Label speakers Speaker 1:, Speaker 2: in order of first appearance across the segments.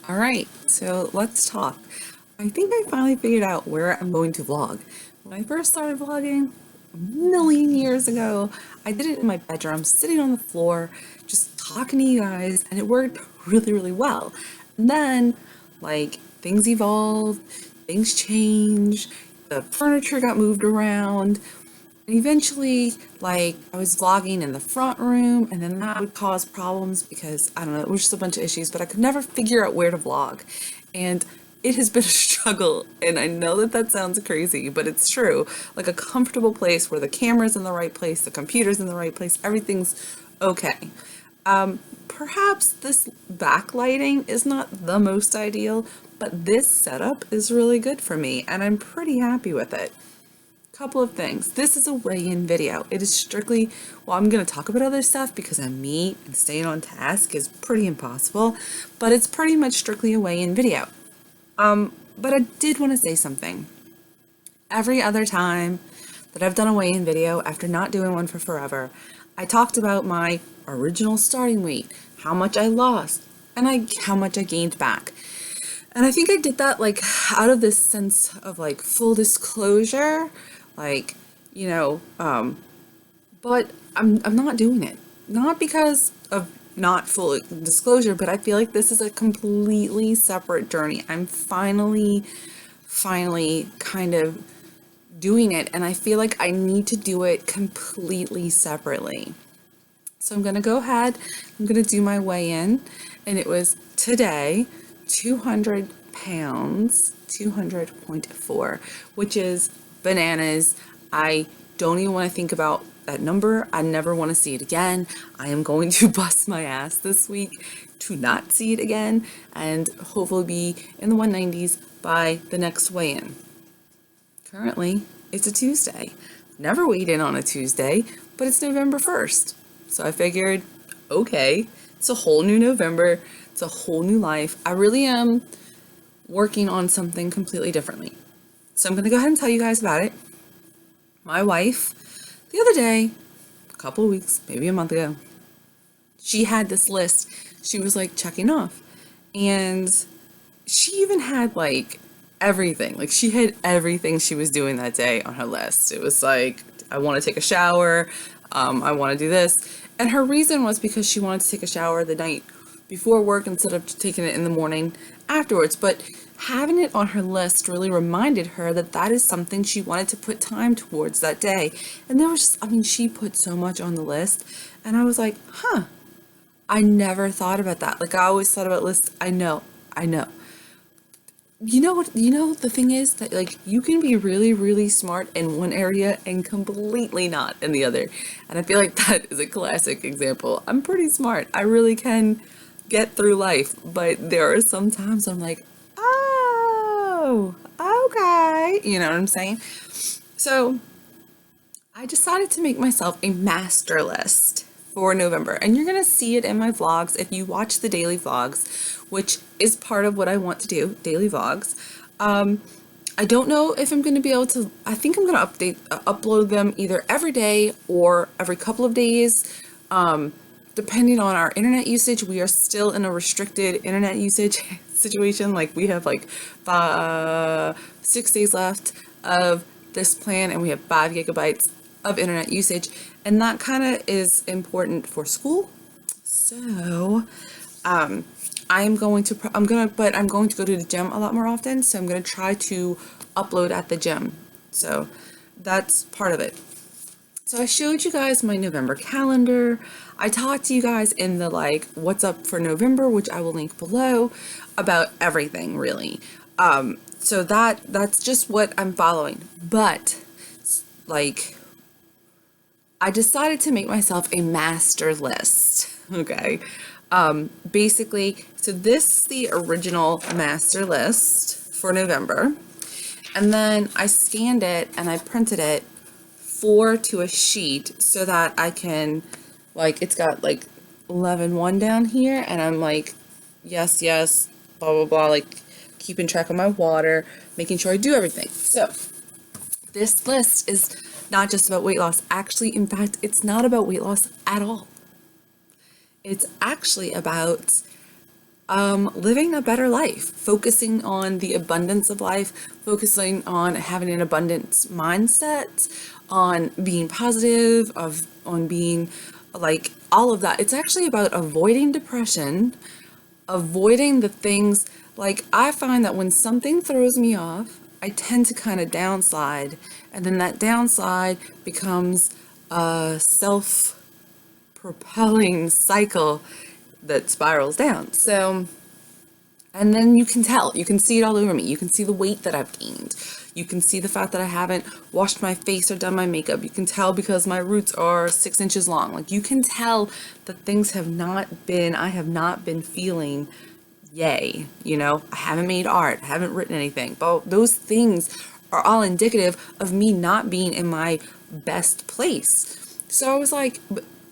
Speaker 1: All right, so let's talk. I think I finally figured out where I'm going to vlog. When I first started vlogging a million years ago, I did it in my bedroom, sitting on the floor, just talking to you guys, and it worked really, really well. And then, things evolved, things changed, the furniture got moved around, and eventually, I was vlogging in the front room, and then that would cause problems because, I don't know, it was just a bunch of issues, but I could never figure out where to vlog. And it has been a struggle, and I know that that sounds crazy, but it's true. Like a comfortable place where the camera's in the right place, the computer's in the right place, everything's okay. Perhaps this backlighting is not the most ideal, but this setup is really good for me, and I'm pretty happy with it. Couple of things. This is a weigh-in video. It is strictly, well, I'm going to talk about other stuff because I'm me and staying on task is pretty impossible, but it's pretty much strictly a weigh-in video. But I did want to say something. Every other time that I've done a weigh-in video after not doing one for forever, I talked about my original starting weight, how much I lost, and how much I gained back. And I think I did that out of this sense of full disclosure, like, you know, um, but I'm not doing it. Not because of not full disclosure, but I feel like this is a completely separate journey. I'm finally kind of doing it, and I feel like I need to do it completely separately. So I'm gonna go ahead, I'm gonna do my weigh-in, and it was today, 200 pounds, 200.4, which is bananas. I don't even want to think about that number. I never want to see it again. I am going to bust my ass this week to not see it again and hopefully be in the 190s by the next weigh-in. Currently, it's a Tuesday. Never weighed in on a Tuesday, but it's November 1st. So I figured, okay, it's a whole new November. It's a whole new life. I really am working on something completely differently. So I'm going to go ahead and tell you guys about it. My wife, the other day, a couple of weeks, maybe a month ago, she had this list she was checking off. And she even had everything. She had everything she was doing that day on her list. It was I want to take a shower. I want to do this. And her reason was because she wanted to take a shower the night before work instead of taking it in the morning afterwards. But having it on her list really reminded her that that is something she wanted to put time towards that day. And there was just, she put so much on the list. And I was like, huh, I never thought about that. I always thought about lists. I know. You know what, the thing is that you can be really, really smart in one area and completely not in the other. And I feel like that is a classic example. I'm pretty smart. I really can get through life, but there are some times I'm like, oh, okay. You know what I'm saying? So I decided to make myself a master list for November, and you're going to see it in my vlogs if you watch the daily vlogs, which is part of what I want to do, daily vlogs. I don't know if I'm going to be able to, I think I'm going to upload them either every day or every couple of days. Depending on our internet usage. We are still in a restricted internet usage situation. We have 6 days left of this plan, and we have 5 gigabytes of internet usage, and that kind of is important for school. So I'm going to go to the gym a lot more often, so I'm going to try to upload at the gym. So that's part of it. So I showed you guys my November calendar. I talked to you guys in the what's up for November, which I will link below, about everything really. So that's just what I'm following. But I decided to make myself a master list. Okay. Basically, so this is the original master list for November. And then I scanned it and I printed it to a sheet so that I can, it's got 11-1 down here, and I'm yes, blah, blah, blah, keeping track of my water, making sure I do everything. So this list is not just about weight loss. Actually, in fact, it's not about weight loss at all. It's actually about living a better life, focusing on the abundance of life, focusing on having an abundance mindset, on being positive, on being like all of that. It's actually about avoiding depression, avoiding the things like I find that when something throws me off, I tend to kind of downslide, and then that downslide becomes a self propelling cycle that spirals down. So, and then you can see it all over me. You can see the weight that I've gained. You can see the fact that I haven't washed my face or done my makeup. You can tell because my roots are 6 inches long. Like you can tell that things I have not been feeling yay. I haven't made art, haven't written anything. But those things are all indicative of me not being in my best place. So I was like,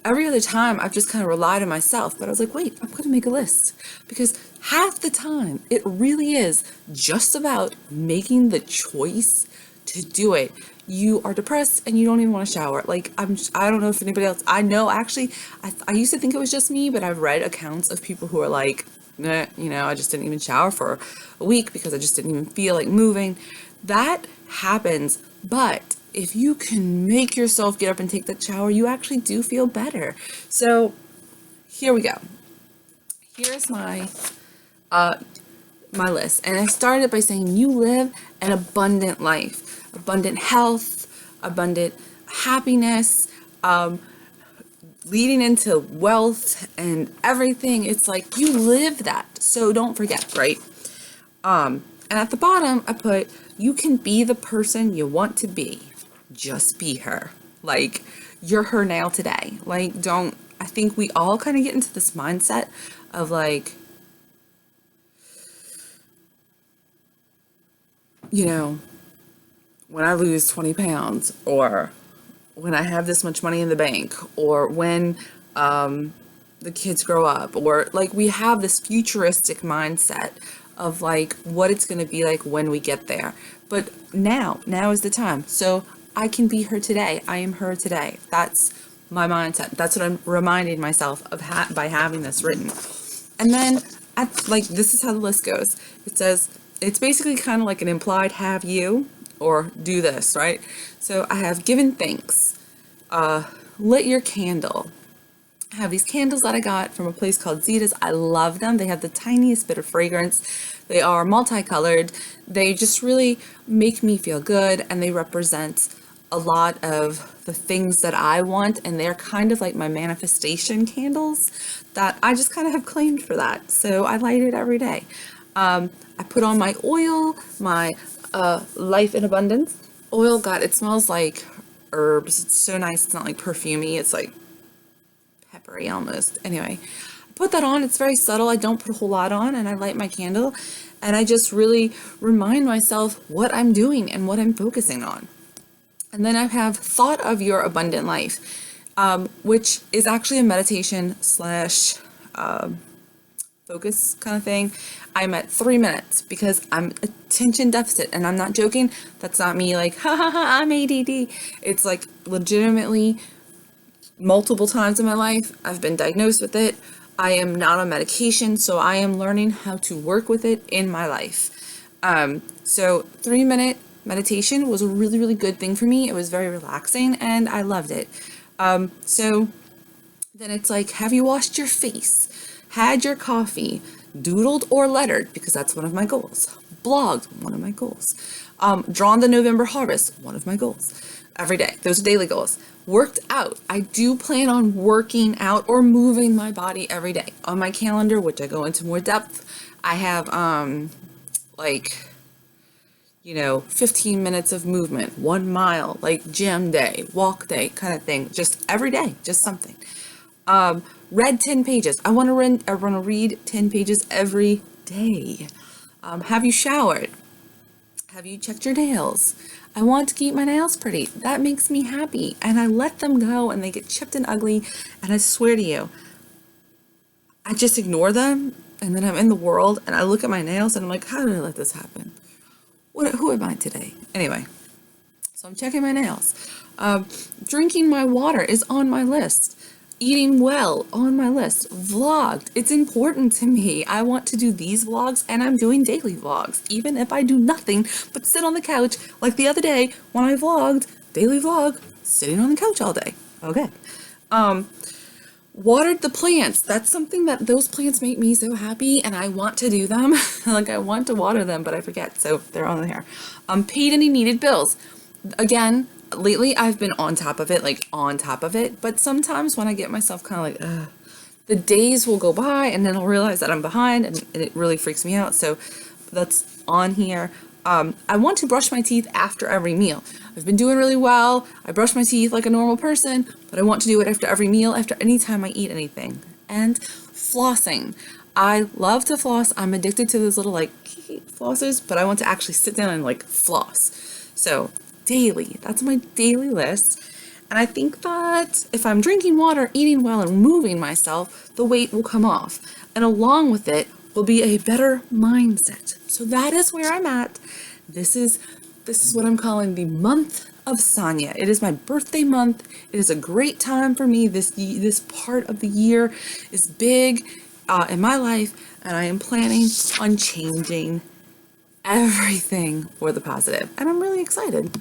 Speaker 1: every other time I've just kind of relied on myself, but I was like, wait, I'm going to make a list, because half the time it really is just about making the choice to do it. You are depressed and you don't even want to shower. Like I don't know if anybody else, I know actually, I used to think it was just me, but I've read accounts of people who are like, nah, I just didn't even shower for a week because I just didn't even feel like moving. That happens, but if you can make yourself get up and take that shower, you actually do feel better. So here we go. Here's my list. And I started by saying you live an abundant life, abundant health, abundant happiness, leading into wealth and everything. It's like you live that. So don't forget, right? And at the bottom, I put, you can be the person you want to be. Just be her. Like, you're her now today. Like, I think we all kind of get into this mindset of like, when I lose 20 pounds, or when I have this much money in the bank, or when the kids grow up, or like we have this futuristic mindset of like what it's going to be like when we get there. But now is the time. So I can be her today. I am her today. That's my mindset. That's what I'm reminding myself of by having this written. And then this is how the list goes. It says, it's basically kind of like an implied have you or do this, right? So I have given thanks, lit your candle. I have these candles that I got from a place called Zita's. I love them. They have the tiniest bit of fragrance. They are multicolored. They just really make me feel good, and they represent a lot of the things that I want, and they're kind of like my manifestation candles that I just kind of have claimed for that. So I light it every day. I put on my oil, my Life in Abundance oil. God, it smells like herbs. It's so nice. It's not like perfumey. It's like peppery almost. Anyway, I put that on. It's very subtle. I don't put a whole lot on, and I light my candle, and I just really remind myself what I'm doing and what I'm focusing on. And then I have thought of your abundant life, which is actually a meditation slash focus kind of thing. I'm at 3 minutes because I'm attention deficit, and I'm not joking. That's not me like, ha ha ha, I'm ADD. It's like legitimately multiple times in my life, I've been diagnosed with it. I am not on medication, so I am learning how to work with it in my life. So 3 minute meditation was a really, really good thing for me. It was very relaxing and I loved it. So then it's like, have you washed your face? Had your coffee? Doodled or lettered? Because that's one of my goals. Blogged, one of my goals. Drawn the November harvest, one of my goals. Every day. Those are daily goals. Worked out. I do plan on working out or moving my body every day. On my calendar, which I go into more depth, I have 15 minutes of movement, 1 mile, like gym day, walk day kind of thing, just every day, just something. Read 10 pages. I want to read 10 pages every day. Have you showered? Have you checked your nails? I want to keep my nails pretty. That makes me happy. And I let them go and they get chipped and ugly. And I swear to you, I just ignore them. And then I'm in the world and I look at my nails and I'm like, how did I let this happen? Who am I today? Anyway, so I'm checking my nails. Drinking my water is on my list. Eating well on my list. Vlogged. It's important to me. I want to do these vlogs and I'm doing daily vlogs. Even if I do nothing but sit on the couch like the other day when I vlogged, daily vlog, sitting on the couch all day. Okay. Watered the plants. That's something that those plants make me so happy and I want to do them. Like I want to water them, but I forget. So they're on there. Paid any needed bills. Again, lately I've been on top of it, like on top of it. But sometimes when I get myself kind of like, ugh, the days will go by and then I'll realize that I'm behind and it really freaks me out. So that's on here. I want to brush my teeth after every meal. I've been doing really well. I brush my teeth like a normal person, but I want to do it after every meal, after any time I eat anything. And flossing. I love to floss. I'm addicted to those little like flossers, but I want to actually sit down and like floss. So daily, that's my daily list. And I think that if I'm drinking water, eating well, and moving myself, the weight will come off. And along with it will be a better mindset. So that is where I'm at. This is what I'm calling the month of Sonia. It is my birthday month. It is a great time for me. This part of the year is big in my life, and I am planning on changing everything for the positive. And I'm really excited.